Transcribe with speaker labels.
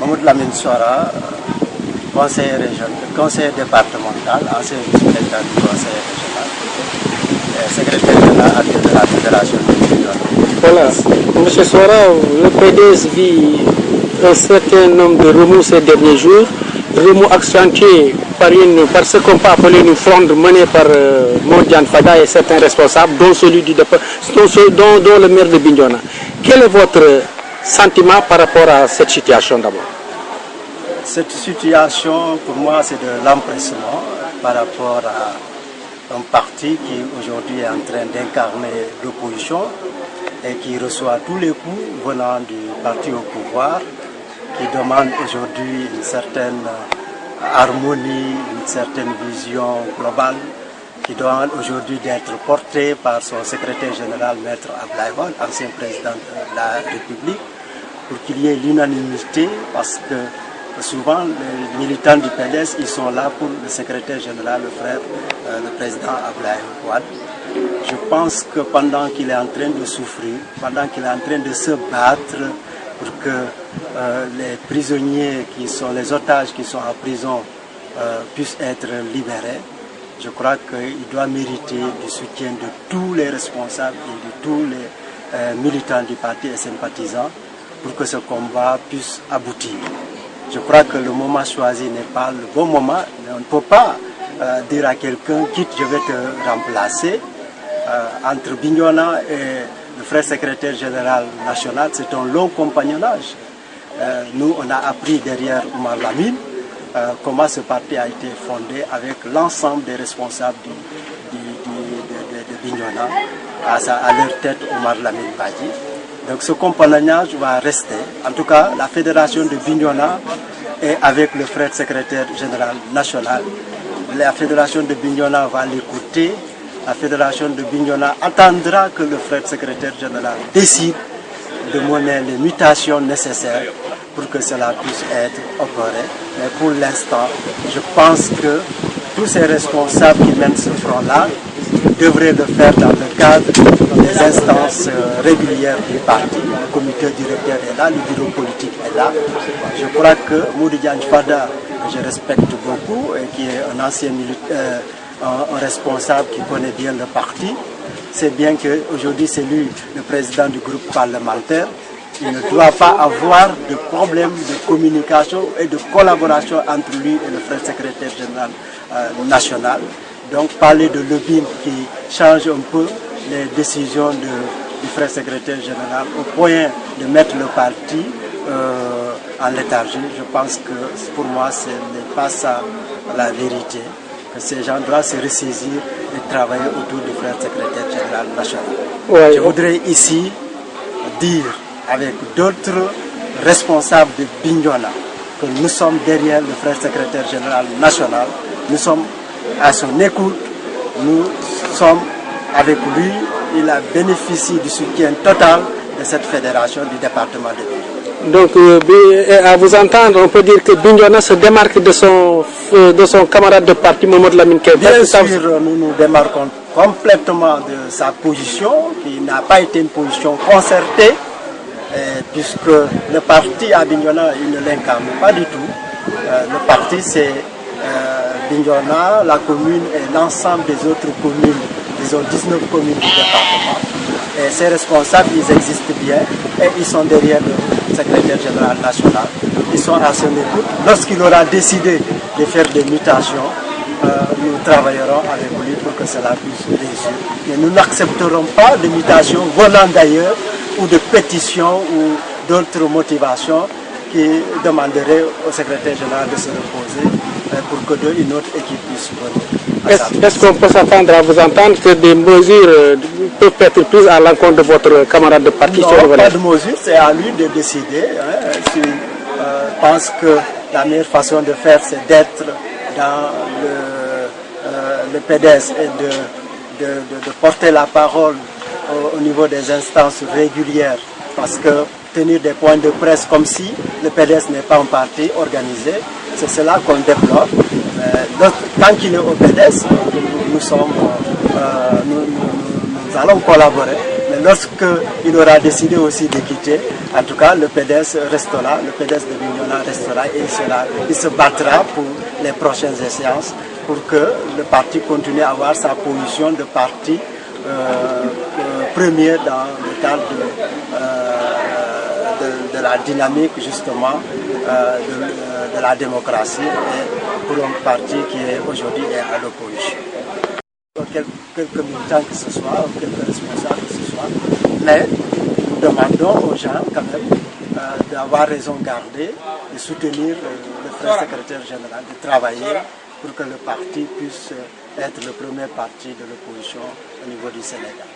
Speaker 1: Mamoud Lamine Soara, conseiller départemental, ancien vice-président du conseil régional, et secrétaire général adjoint de la Fédération des Bignona.
Speaker 2: Voilà, M. Soara, le PDS vit un certain nombre de remous ces derniers jours, remous accentués par ce qu'on peut appeler une fronde menée par Mordiane Fada et certains responsables, dont celui du dont le maire de Bignona. Quel est votre sentiment par rapport à cette situation d'abord?
Speaker 1: Cette situation, pour moi, c'est de l'empressement par rapport à un parti qui aujourd'hui est en train d'incarner l'opposition et qui reçoit tous les coups venant du parti au pouvoir, qui demande aujourd'hui une certaine harmonie, une certaine vision globale, qui doit aujourd'hui d'être portée par son secrétaire général, Maître Abdoulaye Wade, ancien président de la République, pour qu'il y ait l'unanimité, parce que souvent les militants du PDS, ils sont là pour le secrétaire général, le président Abdoulaye Wade. Je pense que pendant qu'il est en train de souffrir, pendant qu'il est en train de se battre pour que les prisonniers qui sont les otages qui sont en prison puissent être libérés, je crois qu'il doit mériter du soutien de tous les responsables et de tous les militants du parti et sympathisants pour que ce combat puisse aboutir. Je crois que le moment choisi n'est pas le bon moment. On ne peut pas dire à quelqu'un « quitte, je vais te remplacer ». Entre Bignona et le frère secrétaire général national, c'est un long compagnonnage. Nous, on a appris derrière Oumar Lamine comment ce parti a été fondé avec l'ensemble des responsables de Bignona, à leur tête Oumar Lamine Badji. Donc ce compagnonnage va rester. En tout cas, la fédération de Bignona est avec le frère secrétaire général national. La fédération de Bignona va l'écouter. La fédération de Bignona attendra que le frère secrétaire général décide de mener les mutations nécessaires pour que cela puisse être opéré. Mais pour l'instant, je pense que tous ces responsables qui mènent ce front-là devraient le faire dans le cadre des instances régulières du parti. Le comité directeur est là, le bureau politique est là. Je crois que Mordiane Fada, que je respecte beaucoup et qui est un ancien militaire, un responsable qui connaît bien le parti, c'est bien qu'aujourd'hui c'est lui le président du groupe parlementaire. Il ne doit pas avoir de problème de communication et de collaboration entre lui et le frère secrétaire général national. Donc parler de lobbying qui change un peu les décisions du frère secrétaire général au point de mettre le parti en léthargie, je pense que pour moi ce n'est pas ça la vérité. Que ces gens doivent se ressaisir et travailler autour du frère secrétaire général national. Ouais, je voudrais ici dire avec d'autres responsables de Bignona que nous sommes derrière le frère secrétaire général national, nous sommes à son écoute, nous sommes avec lui, il a bénéficié du soutien total de cette fédération du département de Bignona.
Speaker 2: Donc, à vous entendre, on peut dire que Bignona se démarque de son camarade de parti, Mamoud Lamine Kébé.
Speaker 1: Bien sûr, nous nous démarquons complètement de sa position, qui n'a pas été une position concertée, puisque le parti à Bignona, il ne l'incarne pas du tout. Le parti, c'est Bignona, la commune et l'ensemble des autres communes, disons 19 communes du département. Et ces responsables, ils existent bien et ils sont derrière le secrétaire général national. Ils sont à son écoute. Lorsqu'il aura décidé de faire des mutations, nous travaillerons avec lui pour que cela puisse réussir. Mais nous n'accepterons pas de mutations venant d'ailleurs ou de pétitions ou d'autres motivations qui demanderaient au secrétaire général de se reposer pour que une autre équipe puisse venir.
Speaker 2: Est-ce qu'on peut s'attendre à vous entendre que des mesures peuvent être prises à l'encontre de votre camarade de parti?
Speaker 1: Non, pas de mesures, c'est à lui de décider. Je pense que la meilleure façon de faire, c'est d'être dans le PDS et de porter la parole au niveau des instances régulières. Parce que tenir des points de presse comme si le PDS n'est pas un parti organisé, c'est cela qu'on déplore. Tant qu'il est au PDS, nous allons collaborer. Mais lorsqu'il aura décidé aussi de quitter, en tout cas le PDS restera, le PDS de Bignona restera et il se battra pour les prochaines échéances pour que le parti continue à avoir sa position de parti premier dans le cadre de la dynamique justement de la démocratie et pour un parti qui est aujourd'hui à l'opposition. Quelques militants que ce soit, ou quelques responsables que ce soit, mais nous demandons aux gens quand même d'avoir raison gardée, de soutenir le frère secrétaire général, de travailler pour que le parti puisse être le premier parti de l'opposition au niveau du Sénégal.